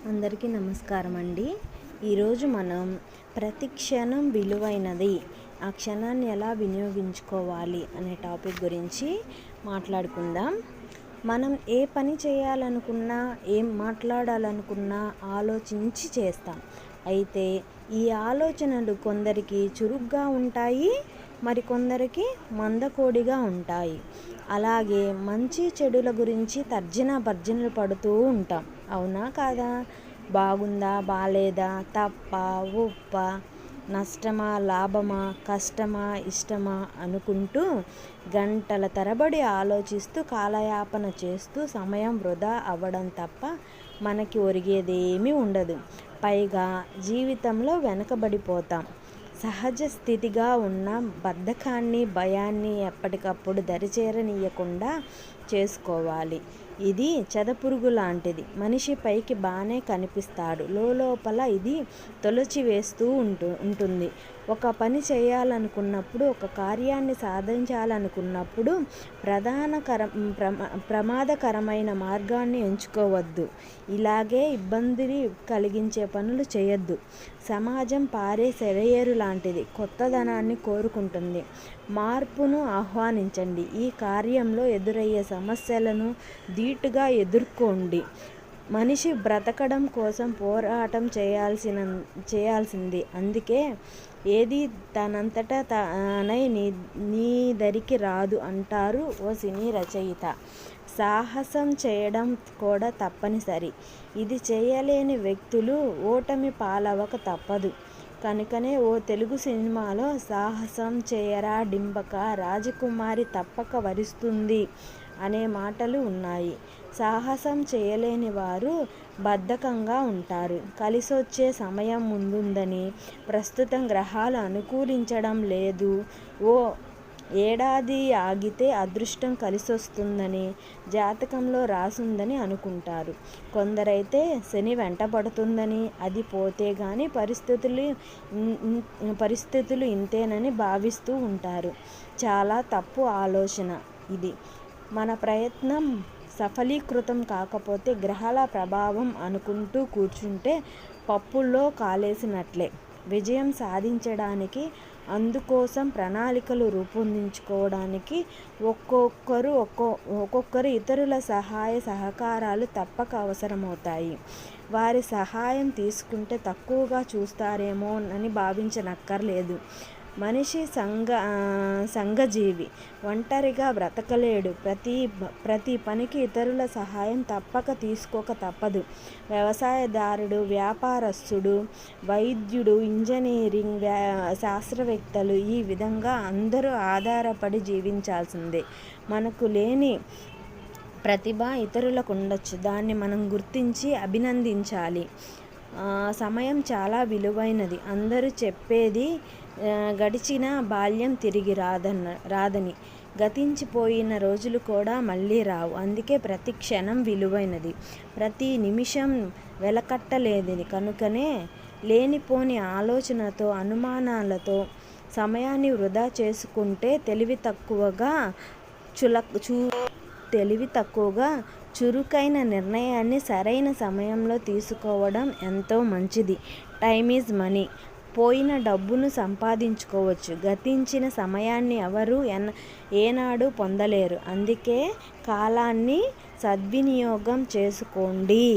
అందరికీ నమస్కారం అండి. ఈరోజు మనం ప్రతి క్షణం విలువైనది, ఆ క్షణాన్ని ఎలా వినియోగించుకోవాలి అనే టాపిక్ గురించి మాట్లాడుకుందాం. మనం ఏ పని చేయాలనుకున్నా, ఏం మాట్లాడాలనుకున్నా ఆలోచించి చేస్తాం. అయితే ఈ ఆలోచనలు కొందరికి చురుగ్గా ఉంటాయి, మరికొందరికి మందకోడిగా ఉంటాయి. అలాగే మంచి చెడుల గురించి తర్జన భర్జనలు పడుతూ ఉంటాం. అవునా కాదా? బాగుందా, బాలేదా, తప్ప, ఉప్ప, నష్టమా, లాభమా, కష్టమా, ఇష్టమా అనుకుంటూ గంటల తరబడి ఆలోచిస్తూ కాలయాపన చేస్తూ సమయం వృధా అవ్వడం తప్ప మనకి ఒరిగేదేమీ ఉండదు. పైగా జీవితంలో వెనకబడిపోతాం. సహజ స్థితిగా ఉన్న బద్ధకాన్ని, భయాన్ని ఎప్పటికప్పుడు దరిచేరనీయకుండా చేసుకోవాలి. ఇది చెదపురుగు లాంటిది. మనిషి పైకి బాగానే కనిపిస్తాడు, లోపల ఇది తొలచి వేస్తూ ఉంటుంది. ఒక పని చేయాలనుకున్నప్పుడు, ఒక కార్యాన్ని సాధించాలనుకున్నప్పుడు ప్రమాదకరమైన మార్గాన్ని ఎంచుకోవద్దు. ఇలాగే ఇబ్బందిని కలిగించే పనులు చేయొద్దు. సమాజం పారే సెలయేరు లాంటిది, కొత్తదనాన్ని కోరుకుంటుంది. మార్పును ఆహ్వానించండి. ఈ కార్యంలో ఎదురయ్యే సమస్యలను ధీటుగా ఎదుర్కోండి. మనిషి బ్రతకడం కోసం పోరాటం చేయాల్సింది. అందుకే ఏది తనంతట తానై నీ దరికి రాదు అంటారు ఓ సినీ రచయిత. సాహసం చేయడం కూడా తప్పనిసరి. ఇది చేయలేని వ్యక్తులు ఓటమి పాలవక తప్పదు. కనుకనే ఓ తెలుగు సినిమాలో సాహసం చేయరా డింబక, రాజకుమారి తప్పక వరిస్తుంది అనే మాటలు ఉన్నాయి. సాహసం చేయలేని వారు బద్ధకంగా ఉంటారు. కలిసొచ్చే సమయం ముందుందని, ప్రస్తుతం గ్రహాలు అనుకూలించడం లేదు, ఓ ఏడాది ఆగితే అదృష్టం కలిసొస్తుందని జాతకంలో రాసుందని అనుకుంటారు. కొందరైతే శని వెంటపడుతుందని, అది పోతే గాని పరిస్థితులు ఇంతేనని భావిస్తూ ఉంటారు. చాలా తప్పు ఆలోచన ఇది. మన ప్రయత్నం సఫలీకృతం కాకపోతే గ్రహాల ప్రభావం అనుకుంటూ కూర్చుంటే పప్పుల్లో కాలేసినట్లే. విజయం సాధించడానికి, అందుకోసం ప్రణాళికలు రూపొందించుకోవడానికి ఒక్కొక్కరు ఇతరుల సహాయ సహకారాలు తప్పక అవసరమవుతాయి. వారి సహాయం తీసుకుంటే తక్కువగా చూస్తారేమో అని భావించనక్కర్లేదు. మనిషి సంఘజీవి, ఒంటరిగా బ్రతకలేడు. ప్రతి పనికి ఇతరుల సహాయం తప్పక తీసుకోక తప్పదు. వ్యవసాయదారుడు, వ్యాపారస్తుడు, వైద్యుడు, ఇంజనీరింగ్ శాస్త్రవేత్తలు, ఈ విధంగా అందరూ ఆధారపడి జీవించాల్సిందే. మనకు లేని ప్రతిభ ఇతరులకు ఉండొచ్చు. దాన్ని మనం గుర్తించి అభినందించాలి. సమయం చాలా విలువైనది. అందరూ చెప్పేది గడిచిన బాల్యం తిరిగి రాదని, గతించిపోయిన రోజులు కూడా మళ్ళీ రావు. అందుకే ప్రతి క్షణం విలువైనది, ప్రతి నిమిషం వెలకట్టలేనిది. కనుకనే లేనిపోని ఆలోచనతో, అనుమానాలతో సమయాన్ని వృధా చేసుకుంటే తెలివి తక్కువగా చురుకైన నిర్ణయాన్ని సరైన సమయంలో తీసుకోవడం ఎంతో మంచిది. Time is money. పోయిన డబ్బును సంపాదించుకోవచ్చు, గతించిన సమయాన్ని ఎవరు ఏనాడు పొందలేరు. అందుకే కాలాన్ని సద్వినియోగం చేసుకోండి.